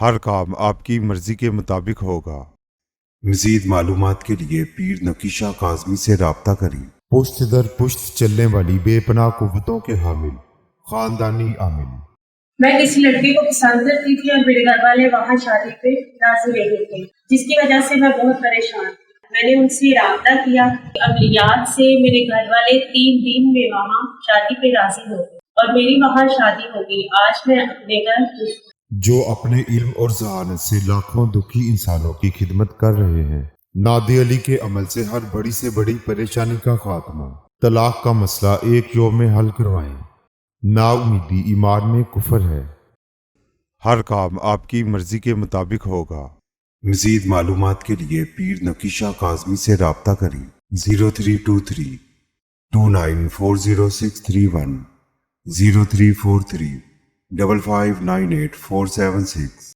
ہر کام آپ کی مرضی کے مطابق ہوگا۔ مزید معلومات کے لیے پیر نکیشہ کاظمی سے رابطہ کریں۔ پشت در پشت چلنے والی بے پناہ قوتوں کے حامل، خاندانی عامل۔ میں کسی لڑکی کو پسند کرتی تھی اور میرے گھر والے وہاں شادی پہ راضی نہیں تھے، جس کی وجہ سے میں بہت پریشان تھی۔ میں نے ان سے رابطہ کیا، عملیات سے میرے گھر والے 3 دن میں وہاں شادی پہ راضی ہو گئے اور میری وہاں شادی ہو گئی۔ آج میں اپنے گھر خوش ہوں۔ جو اپنے علم اور ذہانت سے لاکھوں دکھی انسانوں کی خدمت کر رہے ہیں۔ نادی علی کے عمل سے ہر بڑی سے بڑی پریشانی کا خاتمہ۔ طلاق کا مسئلہ ایک یوم میں حل کروائیں۔ نا امیدی ایمان میں کفر ہے۔ ہر کام آپ کی مرضی کے مطابق ہوگا۔ مزید معلومات کے لیے پیر نکیشہ کاظمی سے رابطہ کریں۔ 0323 294061 0343 5598 476